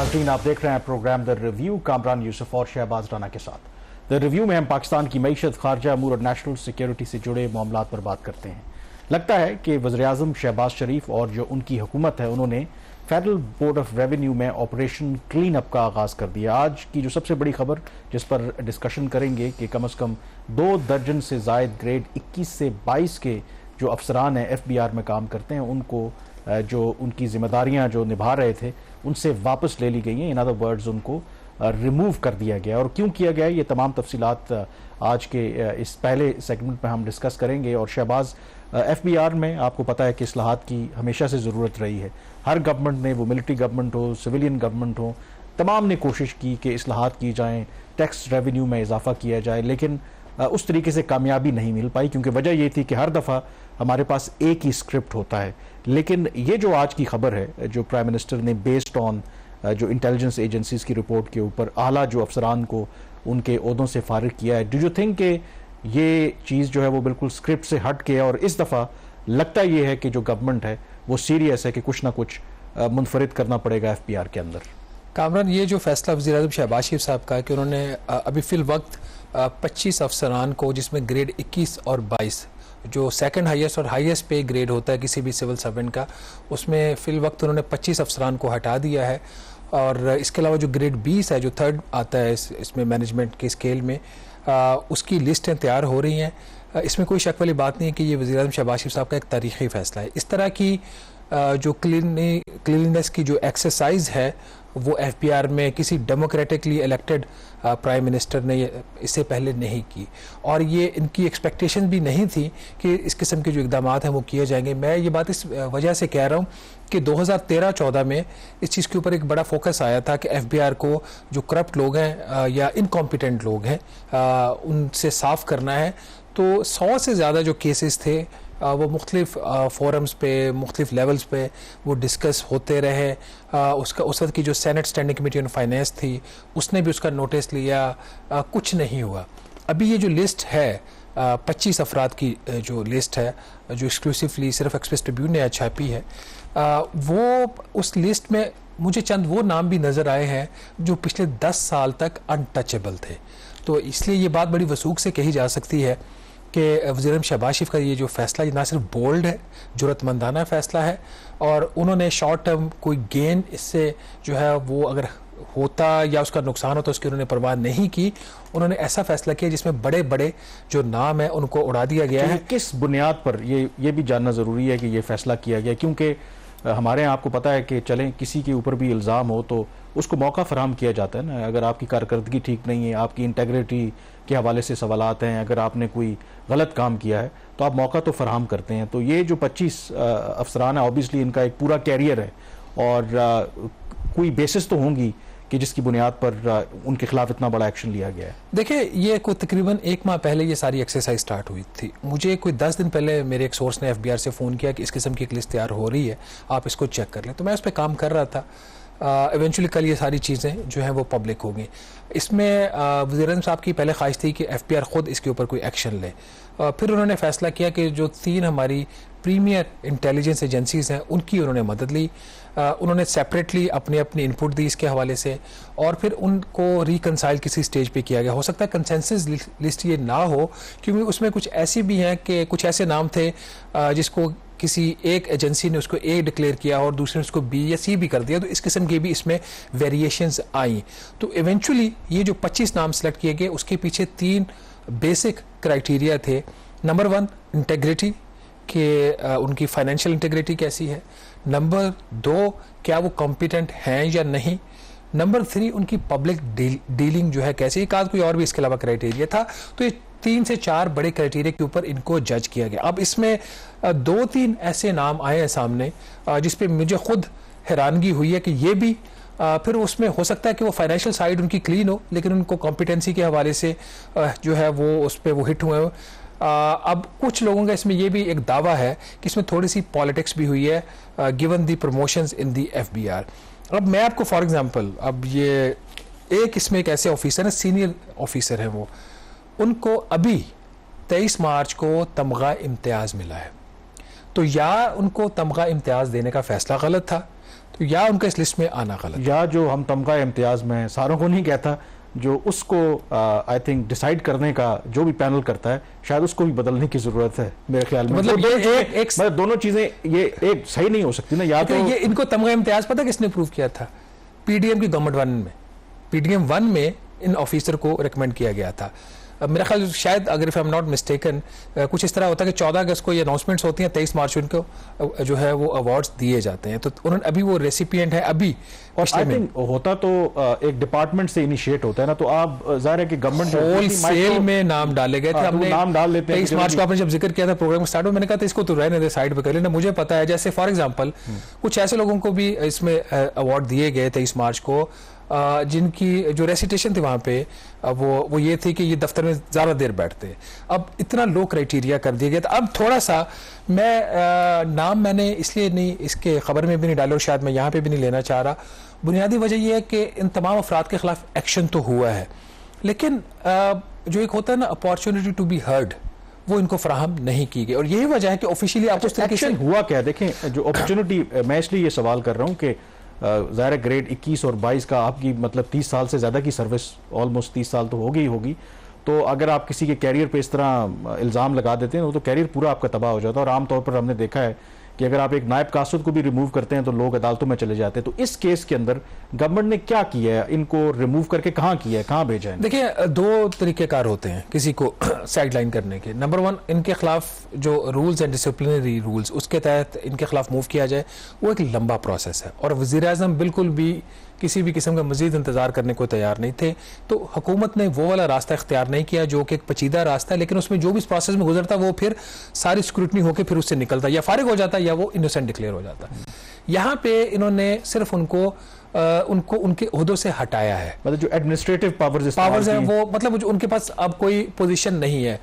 नाज़रीन, आप देख रहे हैं program the review Kamran Yousuf और शहबाज राना के साथ। द रिव्यू में हम पाकिस्तान की मईशत, खारजा अमूर और नेशनल सिक्योरिटी से जुड़े मामलात पर बात करते हैं। लगता है कि वज़ीर-ए-आज़म शहबाज शरीफ और जो उनकी हुकूमत है उन्होंने फेडरल बोर्ड ऑफ रेवेन्यू में ऑपरेशन क्लीन अप का आगाज़ कर दिया। आज की जो सबसे बड़ी खबर जिस पर डिस्कशन करेंगे कि कम अज़ कम 2 दर्जन से ज़ायद ग्रेड 21 से 22 के जो अफसरान हैं FBI में काम करते हैं, उनको जो उनकी जिम्मेदारियां जो निभा रहे थे उनसे वापस ले ली गई हैं। इन अदर वर्ड्स उनको रिमूव कर दिया गया। और क्यों किया गया, ये तमाम तफसीलात आज के इस पहले सेगमेंट में हम डिस्कस करेंगे। और शहबाज, FBI में आपको पता है कि इस्लाहात की हमेशा से ज़रूरत रही है। हर गवर्नमेंट ने, वो मिलिट्री गवर्नमेंट हो, सिविलियन गवर्नमेंट हो, तमाम ने कोशिश की कि इस्लाहात की जाएँ, टैक्स रेवेन्यू में इजाफा किया जाए, लेकिन उस तरीके से कामयाबी नहीं मिल पाई, क्योंकि वजह ये थी कि हर दफ़ा हमारे पास एक ही स्क्रिप्ट होता है। लेकिन ये जो आज की खबर है, जो प्राइम मिनिस्टर ने बेस्ड ऑन जो इंटेलिजेंस एजेंसीज की रिपोर्ट के ऊपर आला जो अफसरान को उनके ओहदों से फारिग किया है, डू यू थिंक कि ये चीज़ जो है वो बिल्कुल स्क्रिप्ट से हट के, और इस दफ़ा लगता ये है कि जो गवर्नमेंट है वो सीरियस है कि कुछ ना कुछ मुनफरिद करना पड़ेगा FBI के अंदर? कामरान, ये जो फैसला वज़ीर-ए-आज़म शहबाज शरीफ साहब का है कि उन्होंने अभी फिल वक्त 25 अफसरान को, जिसमें ग्रेड 21 और 22 जो सेकंड हाईएस्ट और हाईएस्ट पे ग्रेड होता है किसी भी सिविल सर्वेंट का, उसमें फिल वक्त उन्होंने 25 अफसरान को हटा दिया है। और इसके अलावा जो ग्रेड 20 है, जो थर्ड आता है इसमें मैनेजमेंट के स्केल में, उसकी लिस्टें तैयार हो रही हैं। इसमें कोई शक वाली बात नहीं है कि ये वज़ीर-ए-आज़म शहबाज शरीफ साहब का एक तारीखी फ़ैसला है। इस तरह की जो क्लीननेस की जो एक्सरसाइज है वो FBI में किसी डेमोक्रेटिकली इलेक्टेड प्राइम मिनिस्टर ने इससे पहले नहीं की, और ये इनकी एक्सपेक्टेशन भी नहीं थी कि इस किस्म के जो इकदाम हैं वो किए जाएंगे। मैं ये बात इस वजह से कह रहा हूँ कि 2013-14 में इस चीज़ के ऊपर एक बड़ा फोकस आया था कि FBI को जो करप्ट लोग हैं या इनकॉम्पिटेंट लोग हैं उनसे साफ करना है। तो 100 से ज़्यादा जो केसेस थे वो मुख्तलिफ फोरम्स पे, मुख्तलिफ लेवल्स पे वो डिस्कस होते रहे। उसका उस वक्त की जो senate standing committee on finance थी उसने भी उसका नोटिस लिया, कुछ नहीं हुआ। अभी ये जो लिस्ट है 25 अफराद की जो लिस्ट है, जो एक्सक्लूसिवली सिर्फ एक्सप्रेस ट्रिब्यून ने छापी है, वो उस लिस्ट में मुझे चंद वो नाम भी नज़र आए हैं जो पिछले 10 साल तक अनटचेबल थे। तो इसलिए ये बात बड़ी वसूख से कही जा सकती है कि वज़ीर-ए-आज़म शहबाज शरीफ का ये जो फ़ैसला ये ना सिर्फ बोल्ड है, ज़रूरतमंदाना फ़ैसला है, और उन्होंने शॉर्ट टर्म कोई गेन इससे जो है वो अगर होता या उसका नुकसान होता उसकी उन्होंने परवाह नहीं की। उन्होंने ऐसा फ़ैसला किया जिसमें बड़े बड़े जो नाम है उनको उड़ा दिया गया है। किस बुनियाद पर ये भी जानना ज़रूरी है कि ये फ़ैसला किया गया, क्योंकि हमारे यहाँ आपको पता है कि चलें किसी के ऊपर भी इल्ज़ाम हो तो उसको मौका फराहम किया जाता है ना। अगर आपकी कारकर्दगी ठीक नहीं है, आपकी इंटेग्रिटी के हवाले से सवालात हैं, अगर आपने कोई गलत काम किया है तो आप मौका तो फराहम करते हैं। तो ये जो 25 अफसरान है, ऑब्वियसली इनका एक पूरा कैरियर है और कोई बेसिस तो होंगी कि जिसकी बुनियाद पर उनके खिलाफ इतना बड़ा एक्शन लिया गया है। देखिए, ये कोई तकरीबन 1 माह पहले ये सारी एक्सरसाइज स्टार्ट हुई थी। मुझे कोई 10 दिन पहले मेरे एक सोर्स ने FBI से फ़ोन किया कि इस किस्म की एक लिस्ट तैयार हो रही है, आप इसको चेक कर लें। तो मैं उस पर काम कर रहा था। इवेंचुअली कल ये सारी चीज़ें जो हैं वो पब्लिक होंगी। इसमें वज़ीर-ए-आज़म साहब की पहले ख्वाहिश थी कि FBI खुद इसके ऊपर कोई एक्शन ले। फिर उन्होंने फ़ैसला किया कि जो 3 हमारी प्रीमियर इंटेलिजेंस एजेंसीज़ हैं उनकी उन्होंने मदद ली। उन्होंने सेपरेटली अपनी अपनी इनपुट दी इसके हवाले से, और फिर उनको रिकनसाइल किसी स्टेज पे किया गया। हो सकता है कंसेंसस लिस्ट ये ना हो, क्योंकि उसमें कुछ ऐसी भी हैं कि कुछ ऐसे नाम थे जिसको किसी एक एजेंसी ने उसको A डिक्लेयर किया और दूसरे ने उसको B या C भी कर दिया। तो इस किस्म के भी इसमें वेरिएशंस आई। तो इवेंचुअली ये जो 25 नाम सेलेक्ट किए गए उसके पीछे 3 बेसिक क्राइटेरिया थे। नंबर 1 इंटेग्रिटी, कि उनकी फाइनेंशियल इंटेग्रिटी कैसी है। नंबर 2, क्या वो कॉम्पिटेंट हैं या नहीं। नंबर 3, उनकी पब्लिक डीलिंग जो है कैसी। एक आध कोई और भी इसके अलावा क्राइटेरिया था। तो ये 3 से 4 बड़े क्राइटेरिया के ऊपर इनको जज किया गया। अब इसमें 2-3 ऐसे नाम आए हैं सामने जिसपे मुझे खुद हैरानगी हुई है कि ये भी फिर उसमें हो सकता है कि वो फाइनेंशियल साइड उनकी क्लीन हो, लेकिन उनको कॉम्पिटेंसी के हवाले से जो है वो उस पर वो हिट हुए हो। अब कुछ लोगों का इसमें ये भी एक दावा है कि इसमें थोड़ी सी पॉलिटिक्स भी हुई है given the promotions in the FBI। अब मैं आपको फॉर एग्जांपल, अब ये एक इसमें एक ऐसे ऑफिसर है, सीनियर ऑफिसर है, वो उनको अभी 23 मार्च को तमगा इम्तियाज़ मिला है। तो या उनको तमगा इम्तियाज देने का फैसला गलत था, तो या उनका इस लिस्ट में आना गलत, या जो हम तमगा इम्तियाज में सारों को नहीं कहता, जो उसको आई थिंक डिसाइड करने का जो भी पैनल करता है, शायद उसको भी बदलने की जरूरत है मेरे ख्याल में। मतलब मतलब दोनों चीजें ये एक सही नहीं हो सकती ना। या तो ये इनको तमगा इम्तियाज पता किसने प्रूव किया था? पीडीएम की गवर्नमेंट 1 में, पीडीएम 1 में इन ऑफिसर को रिकमेंड किया गया था। मेरा ख्याल शायद अगर if I am not mistaken कुछ इस तरह होता है कि 14 अगस्त को ये अनाउंसमेंट्स होती हैं, 23 मार्च उनको जो है वो अवार्ड्स दिए जाते हैं, तो उन्होंने अभी वो रेसिपिएंट है अभी। और आई थिंक होता तो एक डिपार्टमेंट से इनिशिएट होता है ना, तो आप जाहिर है कि गवर्नमेंट होलसेल में नाम डाले गए थे। हमने नाम डाल लेते हैं। 23 मार्च को आपने जब जिक्र किया था प्रोग्राम स्टार्ट में, मैंने कहा था इसको तो रहने दे, साइड पे कर लेना। मुझे पता है जैसे फॉर एग्जांपल कुछ ऐसे लोगों को भी इसमें अवार्ड दिए गए 23 मार्च को, जिनकी जो रेसिटेशन थी वहां पे वो ये थी कि ये दफ्तर में ज्यादा देर बैठते। अब इतना लो क्राइटेरिया कर दिया गया था। अब थोड़ा सा मैं नाम मैंने इसलिए नहीं इसके खबर में भी नहीं डाला और शायद मैं यहाँ पे भी नहीं लेना चाह रहा। बुनियादी वजह यह है कि इन तमाम अफराद के खिलाफ एक्शन तो हुआ है, लेकिन जो एक होता है ना अपॉर्चुनिटी टू बी हर्ड, वो इनको फराहम नहीं की गई। और यही वजह है कि ऑफिशियली आपको एक्शन हुआ क्या? देखें, जो अपॉर्चुनिटी, मैं इसलिए ये सवाल कर रहा हूँ कि ज़ाहिर ग्रेड 21 और 22 का आपकी मतलब 30 साल से ज़्यादा की सर्विस, ऑलमोस्ट 30 साल तो होगी, तो अगर आप किसी के कैरियर पे इस तरह इल्ज़ाम लगा देते हैं तो कैरियर पूरा आपका तबाह हो जाता है। और आमतौर पर हमने देखा है कि अगर आप एक नायब कासुद को भी रिमूव करते हैं तो लोग अदालतों में चले जाते हैं। तो इस केस के अंदर गवर्नमेंट ने क्या किया है? इनको रिमूव करके कहाँ किया है, कहाँ भेजा है? देखिए, दो तरीकेकार होते हैं किसी को साइड लाइन करने के। नंबर 1, इनके खिलाफ जो रूल्स एंड डिसिप्लिनरी रूल्स उसके तहत इनके खिलाफ मूव किया जाए, वो एक लंबा प्रोसेस है और वज़ीर आज़म बिल्कुल भी किसी भी किस्म का मजीद इंतजार करने को तैयार नहीं थे। तो हुकूमत ने वो वाला रास्ता इख्तियार नहीं किया जो कि एक पेचीदा रास्ता है, लेकिन उसमें जो भी इस प्रोसेस में गुजरता वो फिर सारी स्क्रूटनी होकर फिर उससे निकलता, या फारिग हो जाता या वो इनोसेंट डिक्लेयर हो जाता। यहाँ पे इन्होंने सिर्फ उनको उनके ओहदों से हटाया है। मतलब जो एडमिनिस्ट्रेटिव पावर्स है वो, मतलब उनके पास अब कोई पोजीशन नहीं है।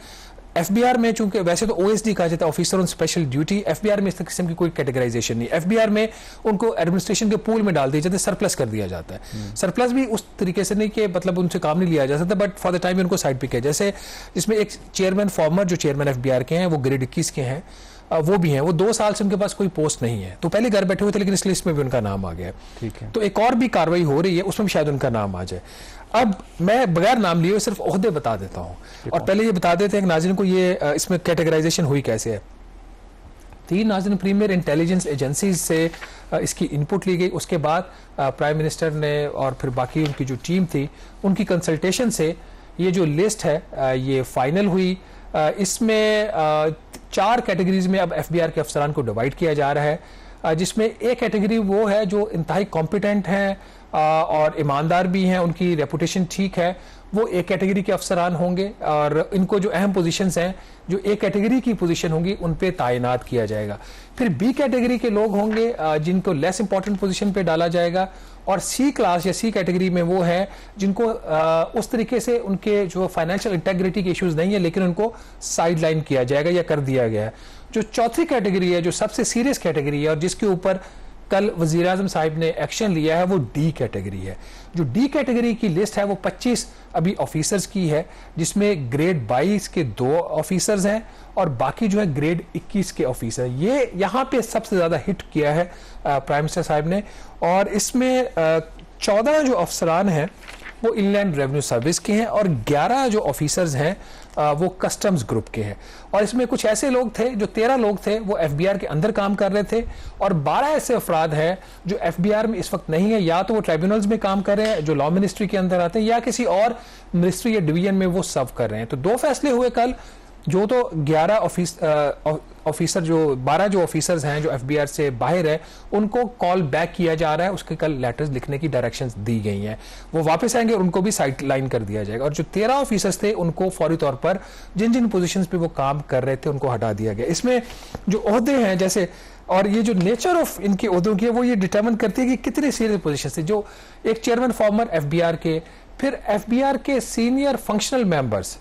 एफबीआर में चूंकि वैसे तो ओएसडी कहा जाता है, officer on special duty, FBR में इस किस्म की कोई कैटेगराइजेशन नहीं। एफबीआर में उनको एडमिनिस्ट्रेशन के पूल में डाल दिया जाता है, सरप्लस कर दिया जाता है। सरप्लस भी उस तरीके से नहीं कि मतलब उनसे काम नहीं लिया जा सकता, बट फॉर द टाइम उनको साइड पे किया। जैसे इसमें एक चेयरमैन, फॉर्मर जो चेयरमैन एफबीआर के हैं, वो ग्रेड 21 के हैं, वो भी हैं, वो 2 साल से उनके पास कोई पोस्ट नहीं है, तो पहले घर बैठे हुए थे, लेकिन इस लिस्ट में भी उनका नाम आ गया। ठीक है, तो एक और भी कार्रवाई हो रही है, उसमें भी शायद उनका नाम आ जाए। अब मैं बगैर नाम लिए सिर्फ ओहदे बता देता हूं, और पहले ये बता देते हैं कि नाज़रीन को ये इसमें कैटेगराइजेशन हुई कैसे है। 3 नाज़रीन प्रीमियर इंटेलिजेंस एजेंसीज से इसकी इनपुट ली गई, उसके बाद प्राइम मिनिस्टर ने और फिर बाकी उनकी जो टीम थी उनकी कंसल्टेशन से ये जो लिस्ट है ये फाइनल हुई। इसमें 4 कैटेगरीज में अब एफबीआर के अफसरान को डिवाइड किया जा रहा है, जिसमें एक कैटेगरी वो है जो इंतहाई कॉम्पिटेंट हैं और ईमानदार भी हैं, उनकी रेपुटेशन ठीक है, वो एक कैटेगरी के अफसरान होंगे और इनको जो अहम पोजीशंस हैं जो एक कैटेगरी की पोजीशन होंगी उन पे तायनात किया जाएगा। फिर बी कैटेगरी के लोग होंगे जिनको लेस इंपॉर्टेंट पोजीशन पे डाला जाएगा, और सी क्लास या सी कैटेगरी में वो है जिनको उस तरीके से उनके जो फाइनेंशियल इंटेग्रिटी के इश्यूज नहीं है, लेकिन उनको साइड लाइन किया जाएगा या कर दिया गया है। जो चौथी कैटेगरी है, जो सबसे सीरियस कैटेगरी है और जिसके ऊपर कल वजीर आजम साहिब ने एक्शन लिया है, वो डी कैटेगरी है। जो डी कैटेगरी की लिस्ट है वो 25 अभी ऑफिसर्स की है, जिसमें ग्रेड 22 के 2 ऑफिसर्स हैं और बाकी जो है ग्रेड 21 के ऑफिसर। ये यहाँ पे सबसे ज्यादा हिट किया है प्राइम मिनिस्टर साहब ने, और इसमें 14 जो अफसरान हैं वो इनलैंड रेवेन्यू सर्विस के हैं और 11 जो ऑफिसर्स हैं वो कस्टम्स ग्रुप के हैं। और इसमें कुछ ऐसे लोग थे, जो 13 लोग थे वो एफबीआर के अंदर काम कर रहे थे, और 12 ऐसे अफराद हैं जो एफबीआर में इस वक्त नहीं है, या तो वो ट्राइब्यूनल्स में काम कर रहे हैं जो लॉ मिनिस्ट्री के अंदर आते हैं, या किसी और मिनिस्ट्री या डिवीजन में वो सर्व कर रहे हैं। तो 2 फैसले हुए कल, जो तो 11 ऑफिसर जो 12 जो ऑफिसर्स हैं जो एफबीआर से बाहर है उनको कॉल बैक किया जा रहा है, उसके कल लेटर्स लिखने की डायरेक्शंस दी गई हैं, वो वापस आएंगे और उनको भी साइड लाइन कर दिया जाएगा। और जो 13 ऑफिसर्स थे उनको फौरी तौर पर जिन जिन पोजीशंस पे वो काम कर रहे थे उनको हटा दिया गया। इसमें जो ओहदे हैं जैसे, और ये जो नेचर ऑफ इनके ओहदों की है वो ये डिटरमिन करती है कि कितने सीरियस पोजीशन थे। जो एक चेयरमैन फॉर्मर एफबीआर के, फिर एफबीआर के सीनियर फंक्शनल मेंबर्स,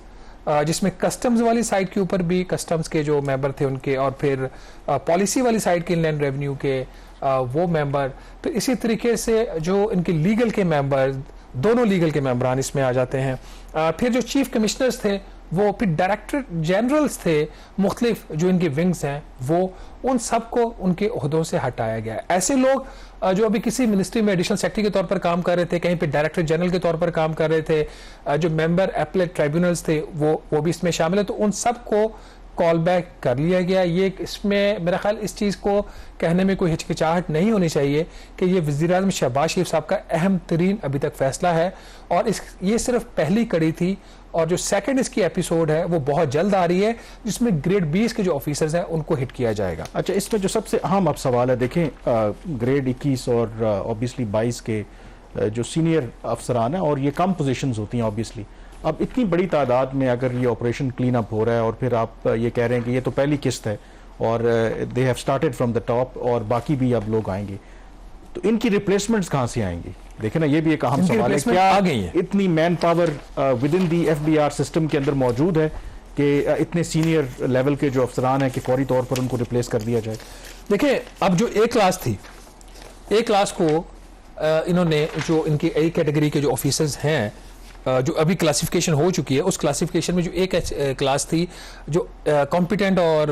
जिसमें कस्टम्स वाली साइड के ऊपर भी कस्टम्स के जो मेंबर थे उनके, और फिर पॉलिसी वाली साइड के इनलैंड रेवेन्यू के वो मेंबर, फिर इसी तरीके से जो इनके लीगल के मेंबर, दोनों लीगल के मेंबरान इसमें आ जाते हैं। फिर जो चीफ कमिश्नर्स थे वो फिर डायरेक्टर जनरल्स थे मुख्तलिफ जो इनके विंग्स हैं, वो उन सबको उनके ओहदों से हटाया गया। ऐसे लोग जो अभी किसी मिनिस्ट्री में एडिशनल सेक्रेटरी के तौर पर काम कर रहे थे, कहीं पे डायरेक्टर जनरल के तौर पर काम कर रहे थे, जो मेंबर एपलेट ट्राइब्यूनल्स थे वो भी इसमें शामिल है, तो उन सबको कॉल बैक कर लिया गया। ये इसमें मेरा ख्याल इस चीज़ को कहने में कोई हिचकिचाहट नहीं होनी चाहिए कि ये वज़ीर-ए-आज़म शहबाज शरीफ साहब का अहम तरीन अभी तक फैसला है, और ये सिर्फ पहली कड़ी थी, और जो सेकंड इसकी एपिसोड है वो बहुत जल्द आ रही है, जिसमें ग्रेड 20 के जो ऑफिसर्स हैं उनको हिट किया जाएगा। अच्छा, इसमें जो सबसे अहम अब सवाल है, देखें ग्रेड 21 और ऑब्वियसली 22 के जो सीनियर अफसरान हैं, और ये कम पोजीशंस होती हैं ऑब्वियसली, अब इतनी बड़ी तादाद में अगर ये ऑपरेशन क्लीन अप हो रहा है और फिर आप ये कह रहे हैं कि ये तो पहली किस्त है और they have started from the top और बाकी भी अब लोग आएंगे, तो इनकी रिप्लेसमेंट्स कहाँ से आएंगी? देखें ना, ये भी एक अहम सवाल है, क्या आ गई है? इतनी man power with in the FBR system के अंदर मौजूद है कि इतने सीनियर लेवल के जो अफसरान हैं कि फौरी तौर पर उनको रिप्लेस कर दिया जाए? देखिए, अब जो ए क्लास थी, ए क्लास को इन्होंने जो इनकी ए कैटेगरी के जो ऑफिसर्स हैं जो अभी क्लासिफिकेशन हो चुकी है, उस क्लासिफिकेशन में जो एक क्लास थी जो कॉम्पिटेंट और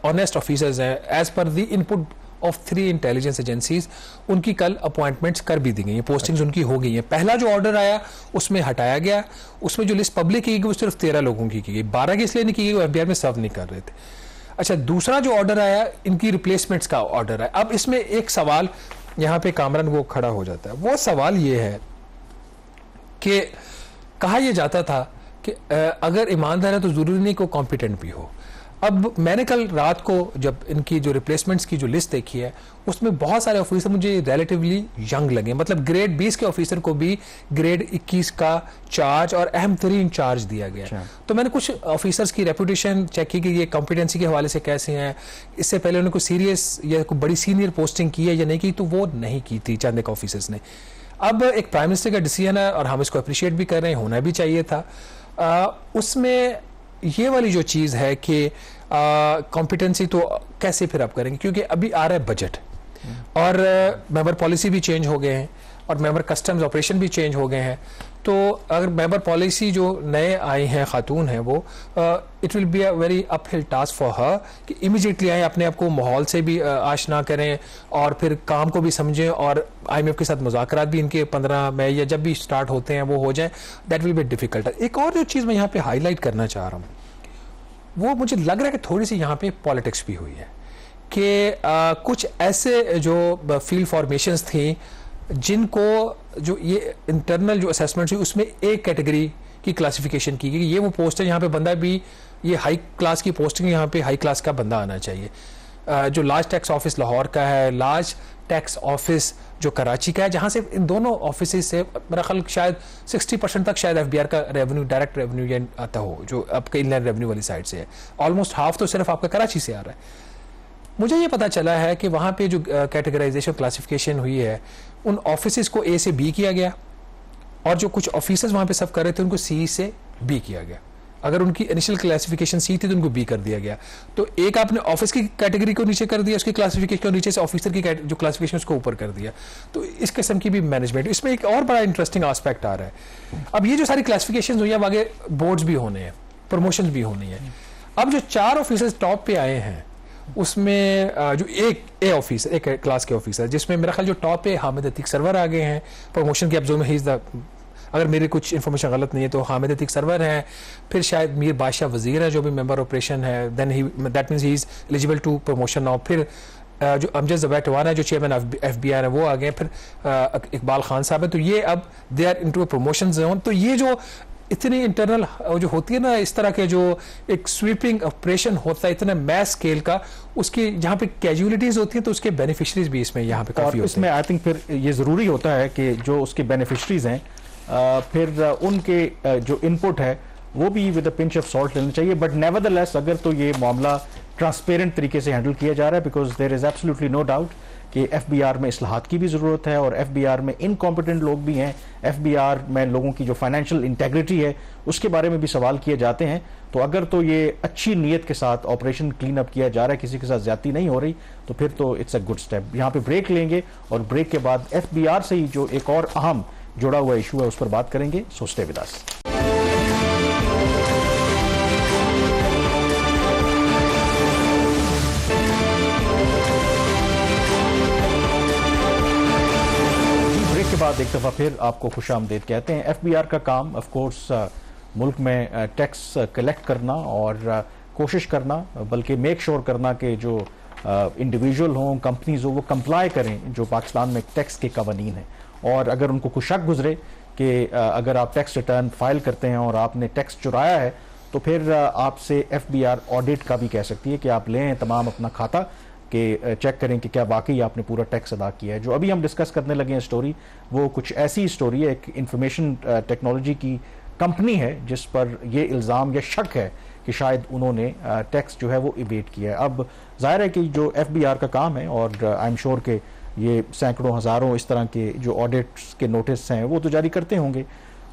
ऑनेस्ट ऑफिसर्स हैं as per the input of 3 intelligence agencies, उनकी कल अपॉइंटमेंट्स कर भी दी गई हैं, पोस्टिंग्स उनकी हो गई हैं। पहला जो ऑर्डर आया उसमें हटाया गया, उसमें जो लिस्ट पब्लिक की गई वो सिर्फ 13 लोगों की गई, 12 की इसलिए नहीं की गई वो एफबीआर में सर्व नहीं कर रहे थे। अच्छा, दूसरा जो ऑर्डर आया इनकी रिप्लेसमेंट्स का ऑर्डर आया। अब इसमें एक सवाल यहाँ पे कामरान वो खड़ा हो जाता है, वो सवाल ये है कि कहा यह जाता था कि अगर ईमानदार है तो जरूरी नहीं कि कॉम्पिटेंट भी हो। अब मैंने कल रात को जब इनकी जो रिप्लेसमेंट्स की जो लिस्ट देखी है, उसमें बहुत सारे ऑफिसर मुझे रिलेटिवली यंग लगे, मतलब ग्रेड 20 के ऑफिसर को भी ग्रेड 21 का चार्ज और अहम तरीन चार्ज दिया गया। तो मैंने कुछ ऑफिसर्स की रेपुटेशन चेक की कि ये कॉम्पिटेंसी के हवाले से कैसे हैं, इससे पहले उन्होंने कोई सीरियस या कोई बड़ी सीनियर पोस्टिंग की है या नहीं की, तो वो नहीं की थी चंद एक ऑफिसर्स ने। अब एक प्राइम मिनिस्टर का डिसीजन है और हम इसको अप्रिशिएट भी कर रहे हैं, होना भी चाहिए था। उसमें ये वाली जो चीज़ है कि कॉम्पिटेंसी तो कैसे फिर आप करेंगे, क्योंकि अभी आ रहा है बजट और मेंबर पॉलिसी भी चेंज हो गए हैं और मेंबर कस्टम्स ऑपरेशन भी चेंज हो गए हैं। तो अगर मेंबर पॉलिसी जो नए आए हैं खातून हैं वो it will be a very uphill task for her कि इमीडिएटली आए, अपने आप को माहौल से भी आशना करें और फिर काम को भी समझें, और IMF के साथ मुज़ाकरात भी इनके 15 मई या जब भी स्टार्ट होते हैं वो हो जाए। That will be difficult. एक और जो चीज़ मैं यहाँ पे हाईलाइट करना चाह रहा हूँ, वो मुझे लग रहा है कि थोड़ी सी यहाँ पे पॉलिटिक्स भी हुई है कि कुछ ऐसे जो फील्ड फॉर्मेशंस थी जिनको जो ये इंटरनल जो असेसमेंट थी उसमें एक कैटेगरी की क्लासिफिकेशन की गई, ये वो पोस्ट है यहाँ पे बंदा भी, ये हाई क्लास की पोस्टिंग, यहाँ पे हाई क्लास का बंदा आना चाहिए। जो लार्ज टैक्स ऑफिस लाहौर का है, लार्ज टैक्स ऑफिस जो कराची का है, जहाँ से इन दोनों ऑफिस से मेरा ख्याल शायद 60% तक शायद एफबीआर का रेवेन्यू, डायरेक्ट रेवेन्यू आता हो, जो आपके इनलैंड रेवेन्यू वाली साइड से है। ऑलमोस्ट हाफ तो सिर्फ आपका कराची से आ रहा है। मुझे ये पता चला है कि वहाँ पे जो कैटेगराइजेशन क्लासिफिकेशन हुई है, उन ऑफिसेस को A से B किया गया और जो कुछ ऑफिसर्स वहाँ पे सब कर रहे थे उनको C से B किया गया। अगर उनकी इनिशियल क्लासिफिकेशन C थी तो उनको B कर दिया गया। तो एक आपने ऑफिस की कैटेगरी को नीचे कर दिया, उसकी क्लासिफिकेशन को नीचे से ऑफिसर की जो क्लासिफिकेशन उसको ऊपर कर दिया। तो इस किस्म की भी मैनेजमेंट, इसमें एक और बड़ा इंटरेस्टिंग एस्पेक्ट आ रहा है। अब ये जो सारी क्लासिफिकेशन हुई है, अब आगे बोर्ड्स भी होने हैं, प्रमोशन भी होनी है। अब जो 4 ऑफिसर्स टॉप पे आए हैं उसमें जो एक ए ऑफिसर, एक क्लास के ऑफिसर, जिसमें मेरा ख्याल जो टॉप पे हामिद अतीक सरवर आ गए हैं प्रमोशन के। अब जो में ही अगर मेरी कुछ इन्फॉर्मेशन गलत नहीं है तो हामिद अतीक सरवर हैं, फिर शायद मीर बादशाह वजीर है जो भी मेंबर ऑपरेशन है, then he that means he is eligible to promotion now. फिर जो अमजद ज़बैर है जो चेयरमैन एफबीआर है वो आ गए, फिर इकबाल खान साहब है। तो ये अब they are into a promotion zone. तो ये जो इतनी इंटरनल जो होती है ना, इस तरह के जो एक स्वीपिंग ऑपरेशन होता है इतना मैस स्केल का, उसकी जहाँ पे कैजुअलिटीज होती हैं तो उसके बेनिफिशरीज भी इसमें यहाँ पे काफी होते हैं। इसमें आई थिंक फिर ये जरूरी होता है कि जो उसके बेनिफिशरीज हैं फिर उनके जो इनपुट है वो भी with a pinch of salt लेना चाहिए। बट नेवरदलेस अगर तो ये मामला ट्रांसपेरेंट तरीके से हैंडल किया जा रहा है, because there is absolutely no doubt कि एफबीआर में इस्लाहात की भी ज़रूरत है और एफबीआर में इनकॉम्पिटेंट लोग भी हैं, एफबीआर में लोगों की जो फाइनेंशियल इंटेग्रिटी है उसके बारे में भी सवाल किए जाते हैं। तो अगर तो ये अच्छी नीयत के साथ ऑपरेशन क्लीन अप किया जा रहा है, किसी के साथ ज्यादती नहीं हो रही, तो फिर तो इट्स अ गुड स्टेप। यहाँ पे ब्रेक लेंगे और ब्रेक के बाद एफबीआर से ही जो एक और अहम जुड़ा हुआ इशू है उस पर बात करेंगे। सो स्टे विद अस। बाद एक दफ़ा फिर आपको खुशामदीद कहते हैं। एफबीआर का काम ऑफ कोर्स मुल्क में टैक्स कलेक्ट करना और कोशिश करना, बल्कि मेक श्योर करना कि जो इंडिविजुअल हों, कंपनीज हो, वो कंप्लाई करें जो पाकिस्तान में टैक्स के कवानीन हैं। और अगर उनको कुछ शक गुजरे कि अगर आप टैक्स रिटर्न फाइल करते हैं और आपने टैक्स चुराया है, तो फिर आपसे एफबीआर ऑडिट का भी कह सकती है कि आप लें तमाम अपना खाता कि चेक करें कि क्या वाकई आपने पूरा टैक्स अदा किया है। जो अभी हम डिस्कस करने लगे हैं स्टोरी, वो कुछ ऐसी स्टोरी है, एक इंफॉर्मेशन टेक्नोलॉजी की कंपनी है जिस पर ये इल्ज़ाम या शक है कि शायद उन्होंने टैक्स जो है वो इवेट किया है। अब जाहिर है कि जो एफबीआर का काम है, और आई एम श्योर कि ये सैकड़ों हज़ारों इस तरह के जो ऑडिट्स के नोटिस हैं वो तो जारी करते होंगे,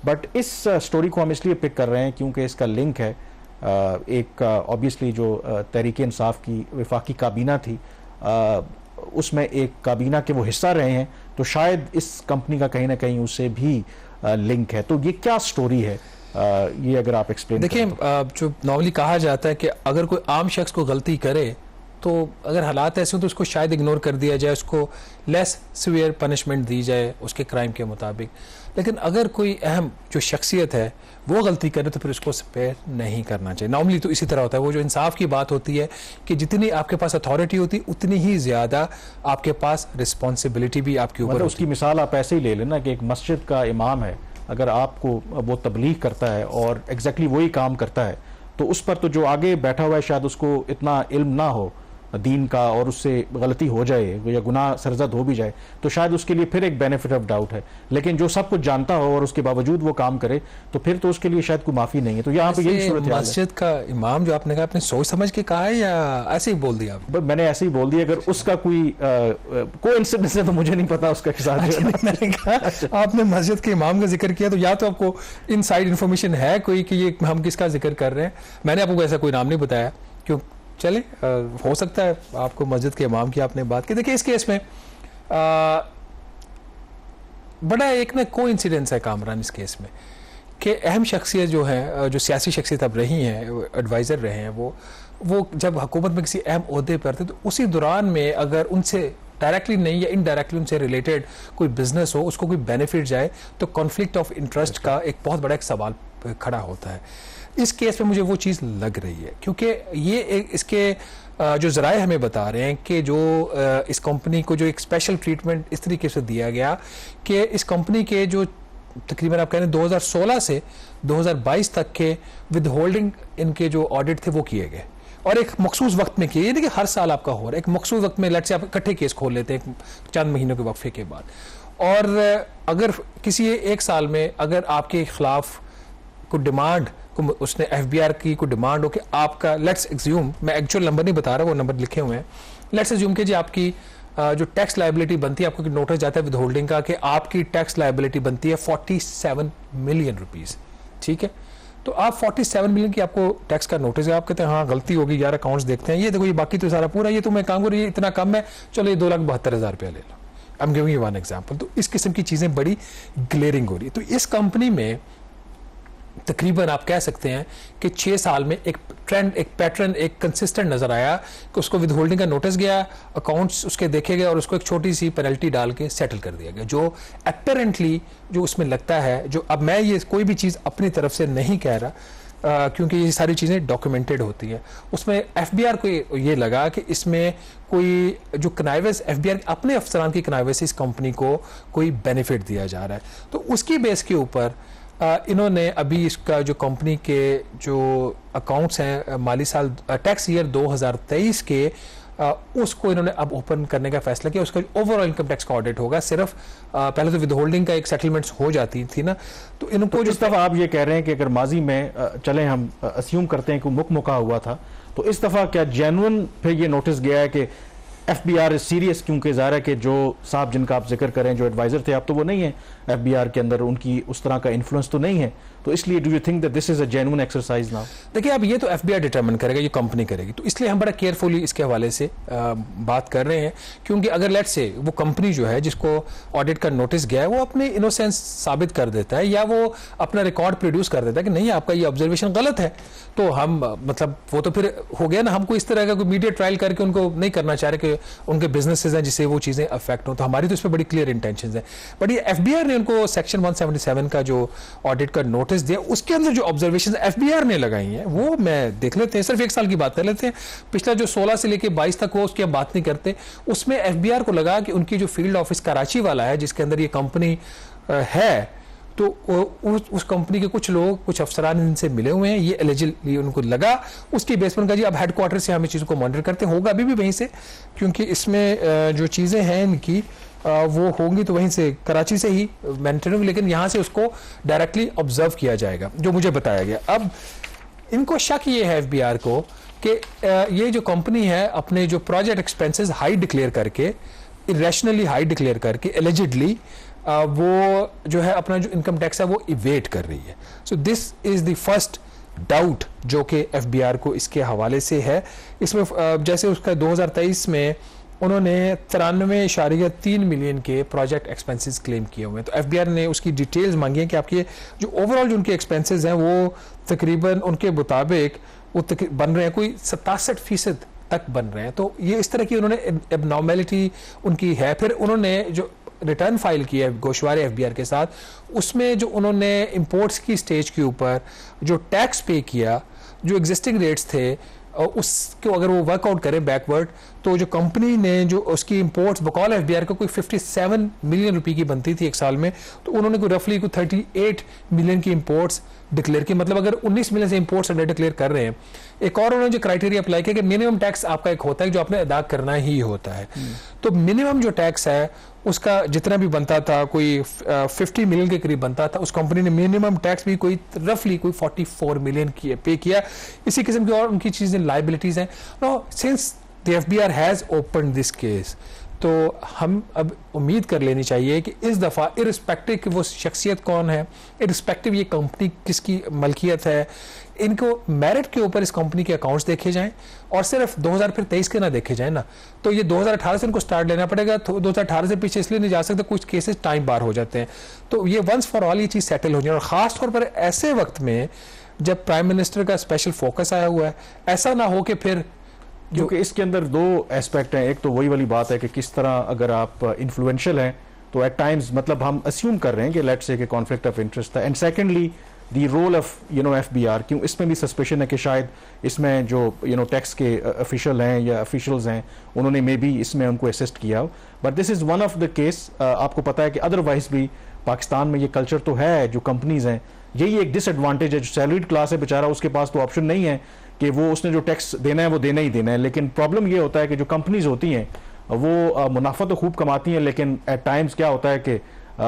बट इस स्टोरी को हम इसलिए पिक कर रहे हैं क्योंकि इसका लिंक है एक ऑब्वियसली जो तहरीक इंसाफ की वफाकी काबीना थी, उसमें एक काबीना के वो हिस्सा रहे हैं, तो शायद इस कंपनी का कहीं ना कहीं उससे भी लिंक है। तो ये क्या स्टोरी है, ये अगर आप एक्सप्लेन देखिए, जो नॉर्मली कहा जाता है कि अगर कोई आम शख्स को गलती करे तो अगर हालात ऐसे हो तो उसको शायद इग्नोर कर दिया जाए, उसको लेस सिवियर पनिशमेंट दी जाए उसके क्राइम के मुताबिक। लेकिन अगर कोई अहम जो शख्सियत है वो गलती करे तो फिर उसको स्पेयर नहीं करना चाहिए। नॉर्मली तो इसी तरह होता है, वो जो इंसाफ की बात होती है कि जितनी आपके पास अथॉरिटी होती उतनी ही ज़्यादा आपके पास रिस्पॉन्सिबिलिटी भी आपके ऊपर। उसकी मिसाल आप ऐसे ही ले लेना कि एक मस्जिद का इमाम है, अगर आपको वो तबलीग करता है और एग्जैक्टली वही काम करता है, तो उस पर तो जो आगे बैठा हुआ है शायद उसको इतना इल्म ना हो दीन का, और उससे गलती हो जाए या गुनाह सरजद हो भी जाए तो शायद उसके लिए फिर एक बेनिफिट ऑफ डाउट है। लेकिन जो सब कुछ जानता हो और उसके बावजूद वो काम करे तो फिर तो उसके लिए शायद कोई माफी नहीं है। तो यहाँ पे यही सूरत है। मस्जिद का इमाम जो आपने कहा, आपने सोच समझ के कहा है या ऐसे ही बोल दिया? मैंने ऐसे ही बोल दिया। अगर उसका कोई इंसिडेंस है तो मुझे नहीं पता उसका मैंने कहा आपने मस्जिद के इमाम का जिक्र किया तो या तो आपको इनसाइड इन्फॉर्मेशन है कोई कि ये हम किसका जिक्र कर रहे हैं। मैंने आपको ऐसा कोई नाम नहीं बताया, क्यों चले हो सकता है आपको मस्जिद के इमाम की आपने बात की। देखिए, इस केस में बड़ा एक ना कोइंसिडेंस है कामरान इस केस में कि अहम शख्सियत जो है, जो सियासी शख्सियत अब रही हैं, एडवाइज़र रहे हैं, वो जब हुकूमत में किसी अहम ओहदे पर थे तो उसी दौरान में अगर उनसे डायरेक्टली नहीं या इनडायरेक्टली उनसे रिलेटेड कोई बिजनेस हो, उसको कोई बेनिफिट जाए, तो कॉन्फ्लिक्ट ऑफ इंटरेस्ट का एक बहुत बड़ा एक सवाल खड़ा होता है। इस केस में मुझे वो चीज़ लग रही है, क्योंकि ये इसके जो ज़राए हमें बता रहे हैं कि जो इस कंपनी को जो एक स्पेशल ट्रीटमेंट इस तरीके से दिया गया कि इस कंपनी के जो तकरीबन आप कह रहे हैं 2016 से 2022 तक के विद होल्डिंग इनके जो ऑडिट थे वो किए गए, और एक मखसूस वक्त में किए। ये नहीं कि हर साल आपका हो रहा है, एक मखसूस वक्त में, लेट से आप इकट्ठे केस खोल लेते हैं चंद महीनों के वक्फे के बाद, और अगर किसी एक साल में अगर आपके खिलाफ कोई डिमांड उसने एफबीआर की कोई डिमांड हो कि आपका, लेट्स एज्यूम, मैं एक्चुअल नंबर नहीं बता रहा, वो नंबर लिखे हुए हैं, लेट्स एज्यूम कि जी आपकी जो टैक्स लायबिलिटी बनती है, आपको नोटिस जाता है विद होल्डिंग का कि आपकी टैक्स लायबिलिटी बनती है 47 मिलियन रुपीस, ठीक है। तो आप 47 मिलियन की आपको टैक्स का नोटिस है, आप कहते हैं हाँ गलती होगी यार, अकाउंट्स देखते हैं, ये देखो ये बाकी तो सारा पूरा, ये तो मैं काम करूँ, ये इतना कम है, चलो ये 2,72,000 रुपया ले लो। I am giving you one example. तो इस किस्म की चीज़ें बड़ी ग्लेयरिंग हो रही है। तो इस कंपनी में तकरीबन आप कह सकते हैं कि 6 साल में एक ट्रेंड, एक पैटर्न, एक कंसिस्टेंट नजर आया कि उसको विद होल्डिंग का नोटिस गया, अकाउंट्स उसके देखे गए और उसको एक छोटी सी पेनल्टी डाल के सेटल कर दिया गया, जो अपेरेंटली जो उसमें लगता है, जो अब मैं ये कोई भी चीज़ अपनी तरफ से नहीं कह रहा क्योंकि ये सारी चीज़ें डॉक्यूमेंटेड होती हैं, उसमें एफबीआर को ये लगा कि इसमें कोई जो कनाइवेस, एफबीआर अपने अफसरान की कनाइवेस इस कंपनी को कोई बेनिफिट दिया जा रहा है, तो उसकी बेस के ऊपर इन्होंने अभी इसका जो कंपनी के जो अकाउंट्स हैं माली साल टैक्स ईयर 2023 के उसको इन्होंने अब ओपन करने का फैसला किया। उसका ओवरऑल इनकम टैक्स का ऑडिट होगा। सिर्फ पहले तो विद होल्डिंग का एक सेटलमेंट्स हो जाती थी ना, तो इनको जिस दफ़ा आप ये कह रहे हैं कि अगर माजी में चलें हम अस्यूम करते हैं कि मुकमुका हुआ था, तो इस दफ़ा क्या जेन्युइन फिर ये नोटिस गया है कि एफबीआर सीरियस, क्योंकि ज़ाहिर है कि जो साहब जिनका आप जिक्र करें जो एडवाइज़र थे, आप तो वो नहीं है एफबीआर के अंदर, उनकी उस तरह का इन्फ्लुएंस तो नहीं है, तो इसलिए do you think that this is a genuine exercise now? देखिए, अब ये तो एफबीआई डिटरमिन करेगा, ये कंपनी करेगी, तो इसलिए हम बड़ा केयरफुली इसके हवाले से बात कर रहे हैं, क्योंकि अगर लेट्स से वो कंपनी जो है जिसको ऑडिट का नोटिस गया है वो अपने इनोसेंस साबित कर देता है या वो अपना रिकॉर्ड प्रोड्यूस कर देता है कि नहीं आपका ये ऑब्जर्वेशन गलत है, तो हम मतलब वो तो फिर हो गया ना, हमको इस तरह का कोई मीडिया ट्रायल करके उनको नहीं करना चाह रहे कि उनके बिजनेसेस हैं जिससे वो चीजें अफेक्ट हो, तो हमारी तो इस पर बड़ी क्लियर इंटेंशंस है। बट ये एफबीआई ने उनको सेक्शन 177 का जो ऑडिट का नोटिस दिया उसके अंदर जो ऑब्जर्वेशन एफबीआई ने लगाई हैं वो मैं देख लेते हैं, सिर्फ एक साल की बात कर लेते हैं, पिछला जो 16 से लेकर 22 तक हो उसकी हम बात नहीं करते। उसमें एफबीआई को लगा कि उनकी जो फील्ड ऑफिस कराची वाला है जिसके अंदर ये कंपनी है, तो उस कंपनी के कुछ लोग, कुछ अफसरान इनसे मिले हुए हैं, ये एलिजिबल उनको लगा, उसकी बेस पर उनका जी अब हेडक्वार्टर से हम इस चीज़ को मॉनिटर करते हैं, होगा अभी भी वहीं से, क्योंकि इसमें जो चीज़ें हैं इनकी वो होंगी तो वहीं से कराची से ही मेंटेन होंगी, लेकिन यहाँ से उसको डायरेक्टली ऑब्जर्व किया जाएगा जो मुझे बताया गया। अब इनको शक ये है एफबीआई को कि ये जो कंपनी है अपने जो प्रोजेक्ट एक्सपेंसेस हाई डिक्लेयर करके, इरेशनली हाई डिक्लेयर करके, एलिजिडली वो जो है अपना जो इनकम टैक्स है वो इवेट कर रही है। So this is the first doubt जो कि एफबीआई को इसके हवाले से है। इसमें जैसे उसका 2023 में उन्होंने 93.3 मिलियन के प्रोजेक्ट एक्सपेंसेस क्लेम किए हुए हैं, तो एफबीआई ने उसकी डिटेल्स मांगी है कि आपके जो ओवरऑल जो उनके एक्सपेंसेस हैं वो तकरीबन उनके मुताबिक वो बन रहे हैं कोई 67% तक बन रहे हैं, तो ये इस तरह की उन्होंने एबनॉर्मेलिटी उनकी है। फिर उन्होंने जो रिटर्न फाइल किया है गोशवारे एफबीआई के साथ, उसमें जो उन्होंने इंपोर्ट्स की स्टेज के ऊपर जो टैक्स पे किया, जो एग्जिस्टिंग रेट्स थे उसको अगर वो वर्कआउट करें बैकवर्ड, तो जो कंपनी ने जो उसकी इंपोर्ट्स बकौल एफबीआई को कोई 57 मिलियन रुपए की बनती थी एक साल में, तो उन्होंने कोई रफली कोई 38 मिलियन की इंपोर्ट्स डिक्लेयर की, मतलब अगर 19 मिलियन से इंपोर्ट्स अंडर डिक्लेयर कर रहे हैं। एक और उन्होंने जो क्राइटेरिया अप्लाई किया कि मिनिमम टैक्स आपका एक होता है जो आपने अदा करना ही होता है, तो मिनिमम जो टैक्स है उसका जितना भी बनता था कोई 50 मिलियन के करीब बनता था, उस कंपनी ने मिनिमम टैक्स भी कोई रफली कोई 44 मिलियन पे किया। इसी किस्म की और उनकी चीजें लाइबिलिटीज हैं। No, since the FBI has open this case, तो हम अब उम्मीद कर लेनी चाहिए कि इस दफ़ा इरिस्पेक्टिव कि वो शख्सियत कौन है, इरिस्पेक्टिव ये कंपनी किसकी मलकियत है, इनको मेरिट के ऊपर इस कंपनी के अकाउंट्स देखे जाएं और सिर्फ 2023 के ना देखे जाएं ना, तो ये 2018 से इनको स्टार्ट लेना पड़ेगा। तो 2018 से पीछे इसलिए नहीं जा सकते, कुछ केसेस टाइम बार हो जाते हैं, तो ये वंस फॉर ऑल ये चीज़ सेटल हो जाए। और ख़ास तौर पर ऐसे वक्त में जब प्राइम मिनिस्टर का स्पेशल फोकस आया हुआ है, ऐसा ना हो कि फिर क्योंकि इसके अंदर दो एस्पेक्ट हैं। एक तो वही वाली बात है कि किस तरह अगर आप इन्फ्लुएंशियल हैं तो एट टाइम्स मतलब हम अस्यूम कर रहे हैं कि लेट्स से कि कॉन्फ्लिक्ट ऑफ इंटरेस्ट था, and secondly the role of FBI, क्यों इसमें भी सस्पेशन है कि शायद इसमें जो टैक्स के ऑफिशियल हैं या ऑफिशियल्स हैं उन्होंने मे बी इसमें उनको असिस्ट किया हो। But this is one of the case. आपको पता है कि अदरवाइज भी पाकिस्तान में ये कल्चर तो है, जो कंपनीज हैं यही एक डिसएडवांटेज है, जो सैलरीड क्लास है बेचारा उसके पास तो ऑप्शन नहीं है कि वो उसने जो टैक्स देना है वो देना ही देना है। लेकिन प्रॉब्लम ये होता है कि जो कंपनीज होती हैं वो मुनाफा तो खूब कमाती हैं, लेकिन एट टाइम्स क्या होता है कि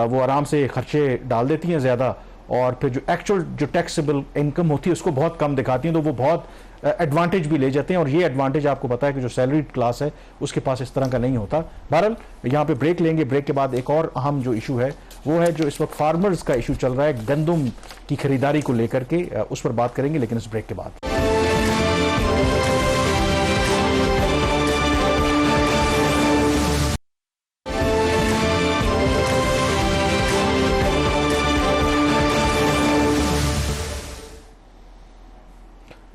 वो आराम से खर्चे डाल देती हैं ज़्यादा, और फिर जो एक्चुअल जो टैक्सेबल इनकम होती है उसको बहुत कम दिखाती हैं, तो वो बहुत एडवांटेज भी ले जाते हैं। और ये एडवांटेज आपको पता है कि जो सैलरीड क्लास है उसके पास इस तरह का नहीं होता। बहरहाल यहाँ पे ब्रेक लेंगे, ब्रेक के बाद एक और अहम जो इशू है वो है जो इस वक्त फार्मर्स का इशू चल रहा है गंदम की खरीदारी को लेकर के, उस पर बात करेंगे लेकिन इस ब्रेक के बाद।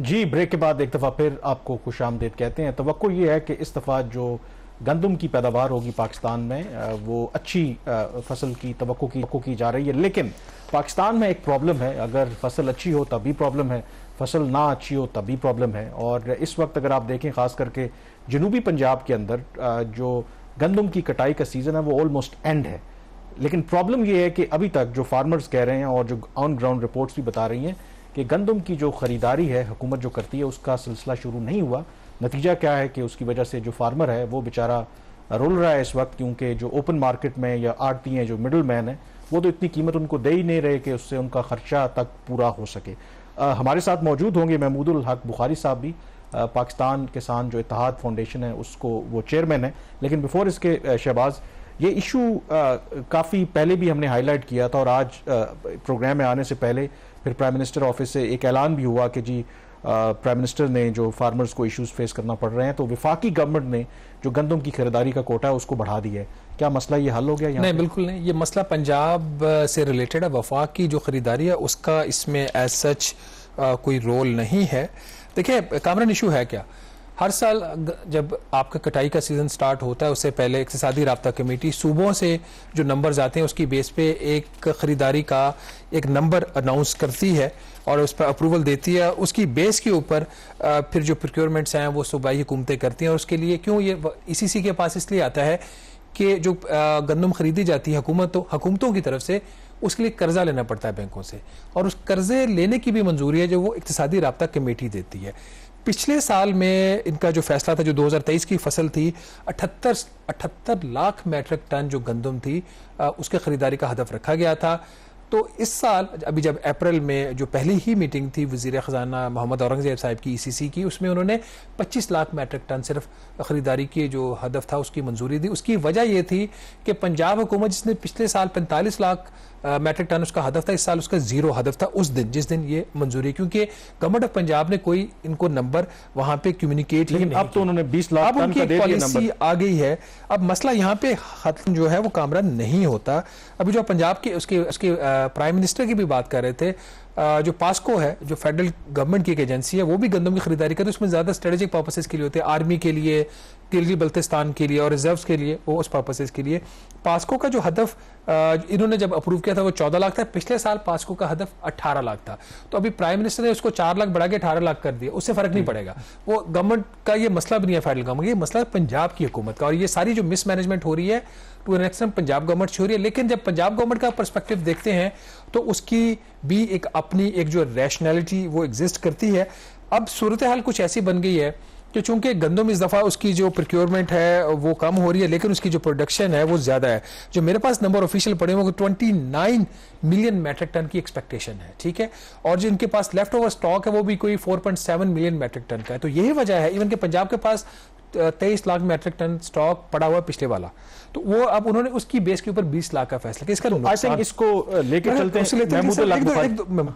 जी, ब्रेक के बाद एक दफ़ा फिर आपको खुशामदीद कहते हैं। तवक्को ये है कि इस दफ़ा जो गंदम की पैदावार होगी पाकिस्तान में वो अच्छी फसल की तवक्को की जा रही है, लेकिन पाकिस्तान में एक प्रॉब्लम है, अगर फसल अच्छी हो तब भी प्रॉब्लम है, फसल ना अच्छी हो तब भी प्रॉब्लम है। और इस वक्त अगर आप देखें खास करके जनूबी पंजाब के अंदर जो गंदम की कटाई का सीज़न है वो ऑलमोस्ट एंड है, लेकिन प्रॉब्लम ये है कि अभी तक जो फार्मर्स कह रहे हैं और जो ऑन ग्राउंड रिपोर्ट्स भी बता रही हैं कि गंदम की जो खरीदारी है हुकूमत जो करती है उसका सिलसिला शुरू नहीं हुआ। नतीजा क्या है कि उसकी वजह से जो फार्मर है वो बेचारा रोल रहा है इस वक्त, क्योंकि जो ओपन मार्केट में या आड़ती हैं जो मिडल मैन है वो तो इतनी कीमत उनको दे ही नहीं रहे कि उससे उनका खर्चा तक पूरा हो सके। हमारे साथ मौजूद होंगे महमूदुल हक बुखारी साहब भी, पाकिस्तान किसान जो इत्तेहाद फाउंडेशन है उसको वो चेयरमैन है। लेकिन बिफोर इसके शहबाज, ये इशू काफ़ी पहले भी हमने हाईलाइट किया था और आज प्रोग्राम में आने से पहले फिर प्राइम मिनिस्टर ऑफिस से एक ऐलान भी हुआ कि जी प्राइम मिनिस्टर ने जो फार्मर्स को इश्यूज फेस करना पड़ रहे हैं, तो विफाकी गवर्नमेंट ने जो गंदम की खरीदारी का कोटा है उसको बढ़ा दिया है। क्या मसला ये हल हो गया? नहीं, बिल्कुल नहीं। ये मसला पंजाब से रिलेटेड है। वफाक की जो खरीदारी है उसका इसमें एज सच कोई रोल नहीं है। देखिए कामरान, इशू है क्या, हर साल जब आपका कटाई का सीजन स्टार्ट होता है उससे पहले इक्तिसादी राब्ता कमेटी सूबों से जो नंबर्स आते हैं उसकी बेस पे एक खरीदारी का एक नंबर अनाउंस करती है और उस पर अप्रूवल देती है। उसकी बेस के ऊपर फिर जो प्रोक्योरमेंट्स हैं वो सूबाई हुकूमतें करती हैं। और उसके लिए क्यों ये ईसीसी के पास इसलिए आता है कि जो गंदम खरीदी जाती है हुकूमतों की तरफ से, उसके लिए कर्जा लेना पड़ता है बैंकों से, और उस कर्जे लेने की भी मंजूरी है जो वो इक्तिसादी राब्ता कमेटी देती है। पिछले साल में इनका जो फैसला था, जो 2023 की फसल थी, 78 लाख मैट्रिक टन जो गंदम थी उसके खरीदारी का हदफ रखा गया था। तो इस साल अभी जब अप्रैल में जो पहली ही मीटिंग थी वजीर खजाना मोहम्मद औरंगजेब साहब की ईसीसी की, उसमें उन्होंने 25 लाख मैट्रिक टन सिर्फ खरीदारी की जो हदफ था उसकी मंजूरी दी। उसकी वजह यह थी कि पंजाब हुकूमत जिसने पिछले साल 45 लाख मैट्रिक टन उसका हदफ था, इस साल उसका 0 हदफ था उस दिन जिस दिन ये मंजूरी, क्योंकि गवर्नमेंट ऑफ पंजाब ने कोई इनको नंबर वहां पे कम्युनिकेट ही नहीं। अब तो उन्होंने 20 लाख अब उनकी पॉलिसी आ गई है। अब मसला यहाँ पे खत्म जो है वो कामरान नहीं होता। अभी जो पंजाब के उसके प्राइम मिनिस्टर की भी बात कर रहे थे, जो पास्को है जो फेडरल गवर्नमेंट की एक एजेंसी है, वो भी गंदम की खरीदारी करती है। उसमें ज्यादा स्ट्रेटेजिक पर्पसेस के लिए होते हैं, आर्मी के लिए, गिलगित बल्तिस्तान के लिए और रिजर्व्स के लिए, वो उस पर्पसेस के लिए। पास्को का जो हदफ इन्होंने जब अप्रूव किया था वो 14 लाख था। पिछले साल पास्को का हदफ 18 लाख था। तो अभी प्राइम मिनिस्टर ने उसको 4 लाख बढ़ा के 18 लाख कर दिया, उससे फर्क नहीं पड़ेगा। वो गवर्नमेंट का ये मसला भी नहीं है फेडरल गवर्नमेंट, ये मसला है पंजाब की हुकूमत का। और ये सारी जो मिसमैनेजमेंट हो रही है to an extent Punjab government से हो रही है। लेकिन जब पंजाब गवर्नमेंट का पर्सपेक्टिव देखते हैं तो उसकी भी एक अपनी एक जो रैशनैलिटी वो एग्जिस्ट करती है। अब सूरत हाल कुछ ऐसी बन गई है कि चूंकि गंदम इस दफ़ा उसकी जो प्रोक्योरमेंट है वो कम हो रही है, लेकिन उसकी जो प्रोडक्शन है वो ज़्यादा है। जो मेरे पास नंबर ऑफिशियल पड़े हुए 29 मिलियन मैट्रिक टन की एक्सपेक्टेशन है, ठीक है। और जो इनके पास लेफ्ट ओवर स्टॉक है वो भी कोई 4.7 मिलियन मैट्रिक टन का है। तो यही वजह है इवन के पंजाब के पास 23 लाख मैट्रिक टन स्टॉक पड़ा हुआ है पिछले वाला, तो वो अब उन्होंने उसकी बेस के ऊपर 20 लाख का फैसला किया। इसका आई थिंक इसको लेके चलते हैं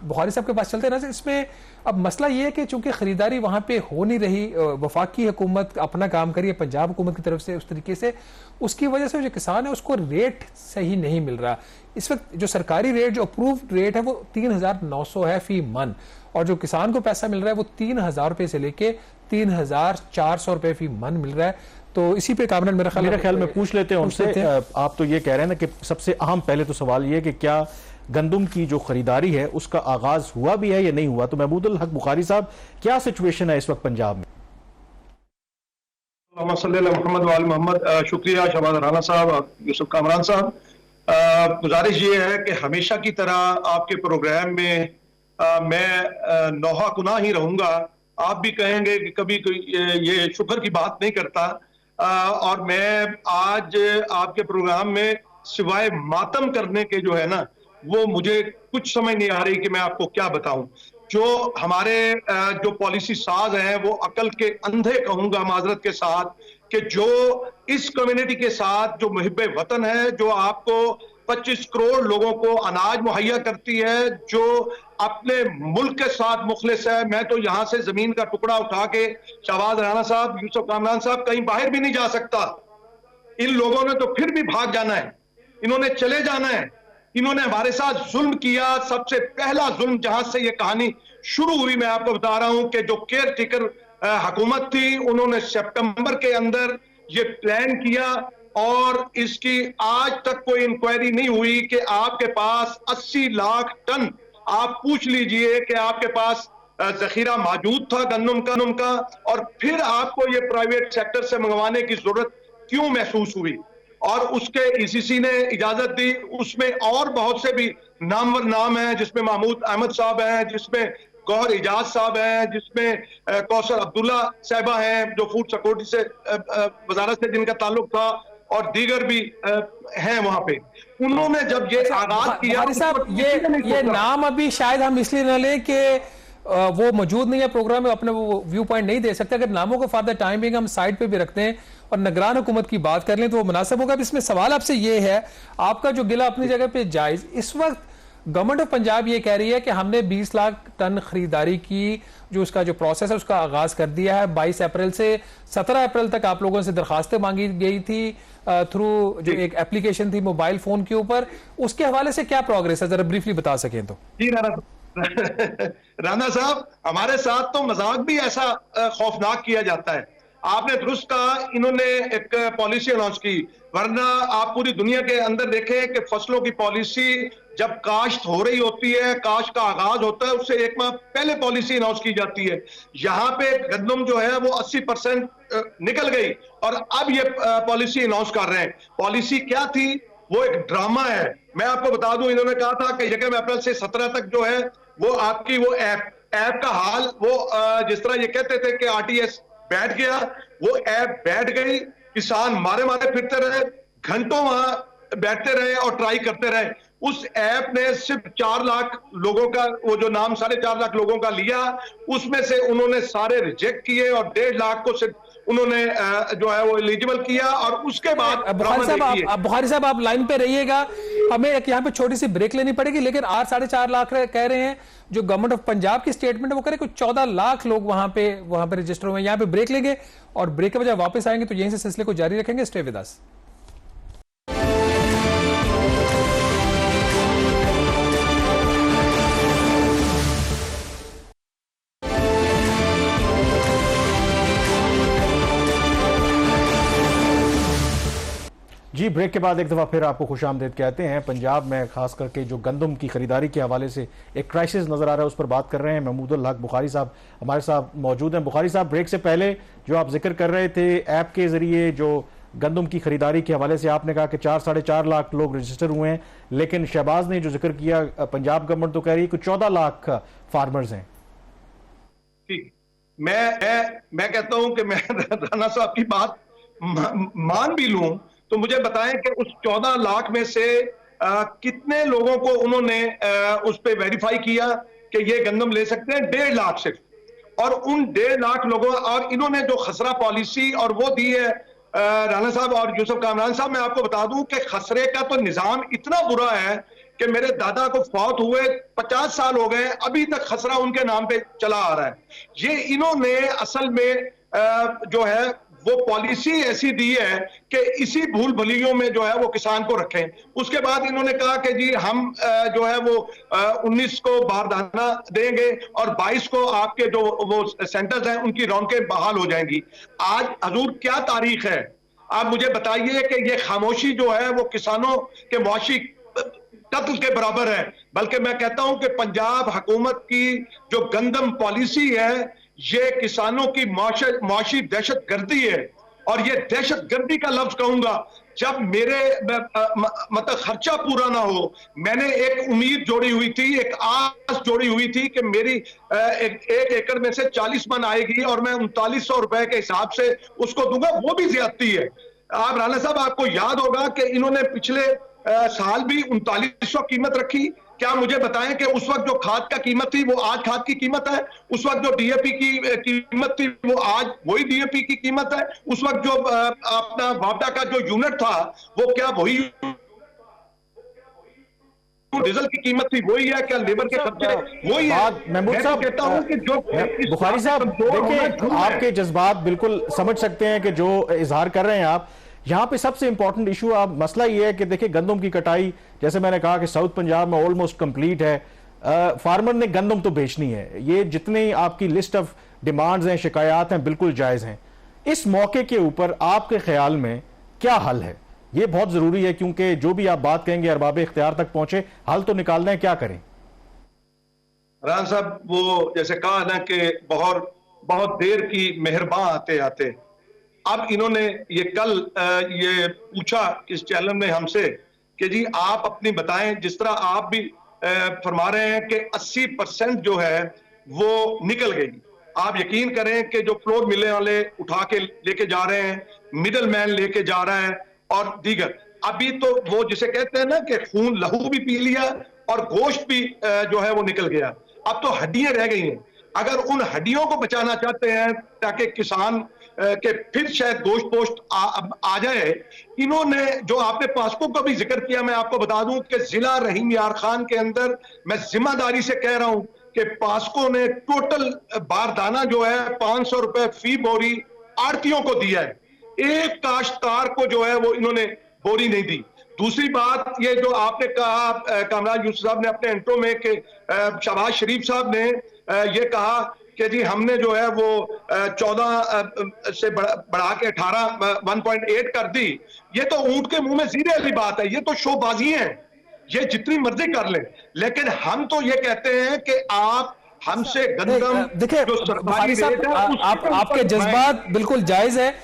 बुखारी साहब के पास चलते हैं ना। इसमें अब मसला ये है कि चूंकि खरीदारी वहां पे हो नहीं रही, वफाकी हुकूमत अपना काम करी है पंजाब हुकूमत की तरफ से उस तरीके से, उसकी वजह से जो किसान है उसको रेट सही नहीं मिल रहा। इस वक्त जो सरकारी रेट, जो अप्रूव्ड रेट है वो 3,900 है फी मन, और जो किसान को पैसा मिल रहा है वो 3,000 रुपए से लेके 3,400 रुपए फी मन मिल रहा है। तो इसी पे कामरान मेरे ख्याल में पूछ लेते हैं उनसे। आप तो ये कह रहे हैं ना कि सबसे अहम पहले तो सवाल ये कि क्या गंदम की जो खरीदारी है उसका आगाज हुआ भी है या नहीं हुआ। तो महमूदुल हक बुखारी साहब, क्या सिचुएशन है इस वक्त पंजाब में? मोहम्मद, शुक्रिया शहबाज राना साहब, यूसुफ कामरान साहब। गुजारिश ये है कि हमेशा की तरह आपके प्रोग्राम में मैं नौहा कुना ही रहूंगा। आप भी कहेंगे कि कभी कोई ये शुक्र की बात नहीं करता, और मैं आज आपके प्रोग्राम में सिवाय मातम करने के जो है ना, वो मुझे कुछ समझ नहीं आ रही कि मैं आपको क्या बताऊं। जो हमारे जो पॉलिसी साज हैं वो अकल के अंधे कहूंगा माजरत के साथ, कि जो इस कम्युनिटी के साथ जो मुहिब्बे वतन है, जो आपको 25 करोड़ लोगों को अनाज मुहैया करती है, जो अपने मुल्क के साथ मुखलिस है। मैं तो यहां से जमीन का टुकड़ा उठा के शहबाज राना साहब, यूसुफ कामरान साहब, कहीं बाहर भी नहीं जा सकता। इन लोगों ने तो फिर भी भाग जाना है, इन्होंने चले जाना है। इन्होंने हमारे साथ जुल्म किया। सबसे पहला जुल्म जहां से ये कहानी शुरू हुई, मैं आपको बता रहा हूं कि जो केयर टेकर हुकूमत थी, उन्होंने सितंबर के अंदर ये प्लान किया, और इसकी आज तक कोई इंक्वायरी नहीं हुई कि आपके पास 80 लाख टन, आप पूछ लीजिए कि आपके पास जखीरा मौजूद था गंदम का, और फिर आपको ये प्राइवेट सेक्टर से मंगवाने की जरूरत क्यों महसूस हुई। और उसके ईसीसी ने इजाजत दी। उसमें और बहुत से भी नामवर नाम हैं, जिसमें महमूद अहमद साहब हैं, जिसमें गौहर इजाज साहब हैं, जिसमें कौसर अब्दुल्ला साहिबा हैं जो फूड सिक्योरिटी से वजारत से जिनका ताल्लुक था, और दीगर भी हैं वहां पे। उन्होंने जब ये आगाज किया, साहब ये नाम अभी शायद हम इसलिए न लें कि वो मौजूद नहीं है प्रोग्राम में, अपने वो व्यू पॉइंट नहीं दे सकते। अगर नामों को फॉर द टाइम बिंग हम साइड पे भी रखते हैं और निगरान हुकूमत की बात कर लें तो वो मुनासिब होगा। इसमें सवाल आपसे ये है, आपका जो गिला अपनी जगह पे जायज, इस वक्त गवर्नमेंट ऑफ पंजाब ये कह रही है कि हमने 20 लाख टन खरीदारी की, जो उसका जो प्रोसेस है उसका आगाज कर दिया है। 22 अप्रैल से 17 अप्रैल तक आप लोगों से दरखास्तें मांगी गई थी थ्रू जो एक एप्लीकेशन थी मोबाइल फोन के ऊपर, उसके हवाले से क्या प्रोग्रेस है, जरा ब्रीफली बता सकें तो। जी राना साहब, हमारे साथ तो मजाक भी ऐसा खौफनाक किया जाता है। आपने दुरुस्त कहा, इन्होंने एक पॉलिसी अनाउंस की, वरना आप पूरी दुनिया के अंदर देखें कि फसलों की पॉलिसी जब काश्त हो रही होती है, काश्त का आगाज होता है, उससे एक माह पहले पॉलिसी अनाउंस की जाती है। यहाँ पे गंदम जो है वो 80% निकल गई और अब ये पॉलिसी अनाउंस कर रहे हैं। पॉलिसी क्या थी? वो एक ड्रामा है। मैं आपको बता दूं, इन्होंने कहा था कि 1 अप्रैल से 17 तक जो है वो आपकी वो ऐप का हाल, वो जिस तरह ये कहते थे कि आरटीएस बैठ गया, वो ऐप बैठ गई। किसान मारे मारे फिरते रहे, घंटों वहां बैठते रहे और ट्राई करते रहे। उस ऐप ने सिर्फ 4 लाख लोगों का, वो जो नाम 4.5 लाख लोगों का लिया, उसमें से उन्होंने सारे रिजेक्ट किए और 1.5 लाख को सिर्फ उन्होंने जो है वो एलिजिबल किया। और उसके बाद बुखारी साहब आप लाइन पे रहिएगा, हमें एक यहाँ पे छोटी सी ब्रेक लेनी पड़ेगी। लेकिन 4.5 लाख कह रहे हैं, जो गवर्नमेंट ऑफ पंजाब की स्टेटमेंट है वो कह रहे हैं कुछ 14 लाख लोग वहां पे रजिस्टर हुए हैं। यहाँ पे ब्रेक लेंगे और ब्रेक के बजाय वापस आएंगे तो यहीं से सिलसिले को जारी रखेंगे। Stay with us. जी, ब्रेक के बाद एक दफ़ा फिर आपको खुशामदीद कहते हैं। पंजाब में खास करके जो गंदम की खरीदारी के हवाले से एक क्राइसिस नजर आ रहा है, उस पर बात कर रहे हैं। महमूदुल हक बुखारी साहब हमारे साथ मौजूद हैं। बुखारी साहब, ब्रेक से पहले जो आप जिक्र कर रहे थे ऐप के जरिए जो गंदम की खरीदारी के हवाले से, आपने कहा कि 4-4.5 लाख लोग रजिस्टर हुए हैं, लेकिन शहबाज ने जो जिक्र किया, पंजाब गवर्नमेंट तो कह रही है कि 14 लाख फार्मर्स हैं। ठीक, मैं कहता हूं कि मैं राना साहब की बात मान भी लूं तो मुझे बताएं कि उस 14 लाख में से कितने लोगों को उन्होंने उस पे वेरीफाई किया कि ये गंदम ले सकते हैं? 1.5 लाख सिर्फ। और उन 1.5 लाख लोगों, और इन्होंने जो खसरा पॉलिसी और वो दी है राना साहब और यूसुफ कामरान साहब, मैं आपको बता दूं कि खसरे का तो निजाम इतना बुरा है कि मेरे दादा को फौत हुए 50 साल हो गए, अभी तक खसरा उनके नाम पे चला आ रहा है। ये इन्होंने असल में जो है वो पॉलिसी ऐसी दी है कि इसी भूल भुलैयों में जो है वो किसान को रखें। उसके बाद इन्होंने कहा कि जी हम जो है वो 19 को बारदाना देंगे और 22 को आपके जो वो सेंटर्स हैं उनकी रौनकें बहाल हो जाएंगी। आज हजूर क्या तारीख है? आप मुझे बताइए कि ये खामोशी जो है वो किसानों के मुआशी कत्ल के बराबर है। बल्कि मैं कहता हूं कि पंजाब हुकूमत की जो गंदम पॉलिसी है ये किसानों की मुआशी दहशतगर्दी है। और ये दहशतगर्दी का लफ्ज कहूंगा जब मेरे मतलब खर्चा पूरा ना हो। मैंने एक उम्मीद जोड़ी हुई थी, एक आस जोड़ी हुई थी कि मेरी एक एकड़ में से 40 मन आएगी और मैं 3900 रुपए के हिसाब से उसको दूंगा, वो भी ज्यादती है। आप राणा साहब, आपको याद होगा कि इन्होंने पिछले साल भी 3900 कीमत रखी। क्या मुझे बताएं कि उस वक्त जो खाद का कीमत थी वो आज खाद की कीमत है? उस वक्त जो डीएपी की कीमत थी वो आज वही डीएपी की कीमत है? उस वक्त जो अपना वापडा का जो यूनिट था वो क्या वही डीजल की कीमत थी वही है? क्या लेबर के खर्चे वही है? महमूद साहब, कहता हूं कि जो बुखारी साहब देखिए, आपके जज्बात बिल्कुल समझ सकते हैं कि जो इजहार कर रहे हैं आप। यहाँ पे सबसे इंपॉर्टेंट इशू आप मसला ये है कि देखिए गंदम की कटाई, जैसे मैंने कहा कि साउथ पंजाब में ऑलमोस्ट कंप्लीट है। फार्मर ने गंदम तो बेचनी है। ये जितनी आपकी लिस्ट ऑफ डिमांड्स हैं, शिकायत हैं, बिल्कुल जायज हैं। इस मौके के ऊपर आपके ख्याल में क्या हल है? ये बहुत जरूरी है क्योंकि जो भी आप बात कहेंगे अरबाब इख्तियार तक पहुंचे, हल तो निकालना है, क्या करें? रान साहब, वो जैसे कहा ना कि बहुत देर की मेहरबान आते आते। अब इन्होंने ये कल ये पूछा इस चैनल में हमसे कि जी आप अपनी बताएं, जिस तरह आप भी फरमा रहे हैं कि 80% जो है वो निकल गई। आप यकीन करें कि जो फ्लोर मिलने वाले उठा के लेके जा रहे हैं, मिडल मैन लेके जा रहा है और दीगर, अभी तो वो जिसे कहते हैं ना कि खून लहू भी पी लिया और गोश्त भी जो है वो निकल गया। अब तो हड्डियां रह गई हैं। अगर उन हड्डियों को बचाना चाहते हैं ताकि किसान कि फिर शायद गोश्त पोस्ट आ जाए। इन्होंने जो आपने पास्को का भी जिक्र किया, मैं आपको बता दूं कि जिला रहीम यार खान के अंदर मैं जिम्मेदारी से कह रहा हूं कि पास्को ने टोटल बारदाना जो है 500 रुपए फी बोरी आड़तियों को दिया है, एक काश्तकार को जो है वो इन्होंने बोरी नहीं दी। दूसरी बात ये जो आपने कहा कामरान यूसुफ साहब ने अपने इंट्रो में कि शहबाज शरीफ साहब ने ये कहा कि जी हमने जो है वो 14 से बढ़ा के 1.8 कर दी। ये तो ऊंट के मुंह में जीरे वाली बात है, ये तो शोबाजी है, ये जितनी मर्जी कर लें। लेकिन हम तो ये कहते हैं कि आप हमसे गंदम देखिए बुखारी साहब, आपके जज्बात बिल्कुल जायज है।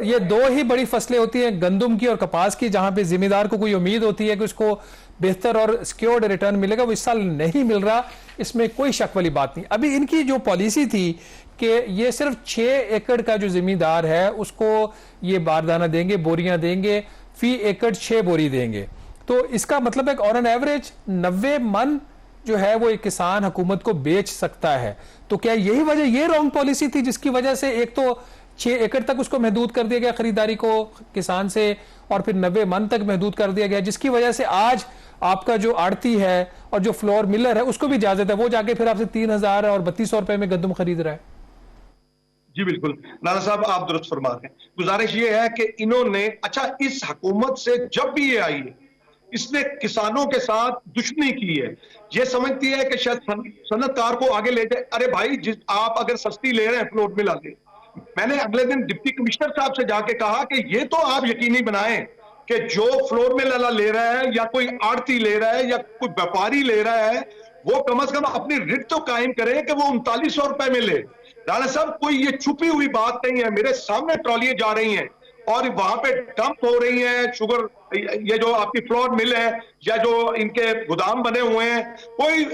ये दो ही बड़ी फसलें होती हैं, गंदम की और कपास की, जहां पे जिम्मेदार को कोई उम्मीद होती है कि उसको बेहतर और सिक्योर्ड रिटर्न मिलेगा, वो इस साल नहीं मिल रहा, इसमें कोई शक वाली बात नहीं। अभी इनकी जो पॉलिसी थी कि ये सिर्फ 6 एकड़ का जो जिम्मेदार है उसको ये बारदाना देंगे, बोरियां देंगे, फी एकड़ 6 बोरी देंगे, तो इसका मतलब है ऑन एन एवरेज 90 मन जो है वो एक किसान हुकूमत को बेच सकता है। तो क्या यही वजह, ये रॉन्ग पॉलिसी थी जिसकी वजह से एक तो 6 एकड़ तक उसको महदूद कर दिया गया खरीदारी को किसान से, और फिर 90 मन तक महदूद कर दिया गया, जिसकी वजह से आज आपका जो आड़ती है और जो फ्लोर मिलर है उसको भी इजाजत है, वो जाके फिर आपसे 3000 और 3200 रुपए में गंदम खरीद रहा है। जी बिल्कुल नाना साहब, आप दुरुस्त फरमा रहे हैं। गुजारिश ये है कि इन्होंने, अच्छा इस हुकूमत से जब भी ये आई है इसने किसानों के साथ दुश्मनी की है। ये समझती है कि शायद सनतकार को आगे ले जाए। अरे भाई, आप अगर सस्ती ले रहे हैं फ्लोट मिल आगे, मैंने अगले दिन डिप्टी कमिश्नर साहब से जाके कहा कि ये तो आप यकीनी बनाएं कि जो फ्लोर मिल वाला ले रहा है या कोई आड़ती ले रहा है या कोई व्यापारी ले रहा है, वो कम से कम अपनी रिट तो कायम करे कि वो 3900 रुपए में ले। राणा साहब, कोई ये छुपी हुई बात नहीं है, मेरे सामने ट्रॉलियां जा रही हैं और वहां पे डंप हो रही है शुगर, ये जो आपकी फ्लोर मिल है या जो इनके गोदाम बने हुए हैं, कोई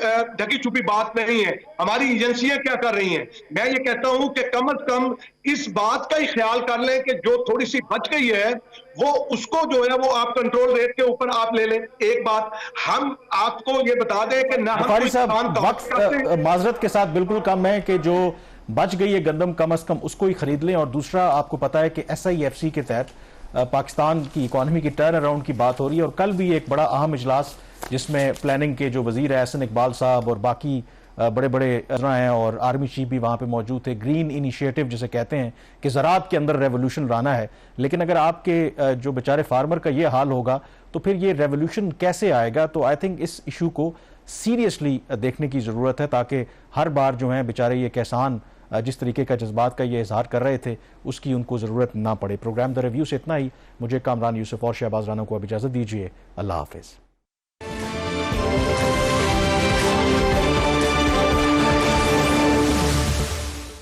ढकी छुपी बात नहीं है। हमारी एजेंसियां क्या कर रही हैं? मैं ये कहता हूं कि कम से कम इस बात का ही ख्याल कर लें कि जो थोड़ी सी बच गई है वो उसको जो है वो आप कंट्रोल रेट के ऊपर आप ले लें। एक बात हम आपको ये बता दें कि ना बुखारी साहब, वक्त माजरत के साथ बिल्कुल कम है कि जो बच गई है गंदम कम से कम उसको ही खरीद लें। और दूसरा, आपको पता है कि SIFC के तहत पाकिस्तान की इकॉनमी की टर्न अराउंड की बात हो रही है, और कल भी एक बड़ा अहम इजलास जिसमें प्लानिंग के जो वजीर है एहसन इकबाल साहब और बाकी बड़े बड़े हैं और आर्मी चीफ भी वहां पे मौजूद थे। ग्रीन इनिशिएटिव जिसे कहते हैं कि ज़राअत के अंदर रेवोल्यूशन लाना है, लेकिन अगर आपके जो बेचारे फार्मर का ये हाल होगा तो फिर ये रेवोल्यूशन कैसे आएगा? तो आई थिंक इस इशू को सीरियसली देखने की ज़रूरत है, ताकि हर बार जो है बेचारे ये किसान जिस तरीके का जज्बात का ये इजहार कर रहे थे उसकी उनको ज़रूरत ना पड़े। प्रोग्राम द रिव्यू से इतना ही। मुझे कामरान यूसुफ और शहबाज राना को अब इजाज़त दीजिए। अल्लाह हाफिज़।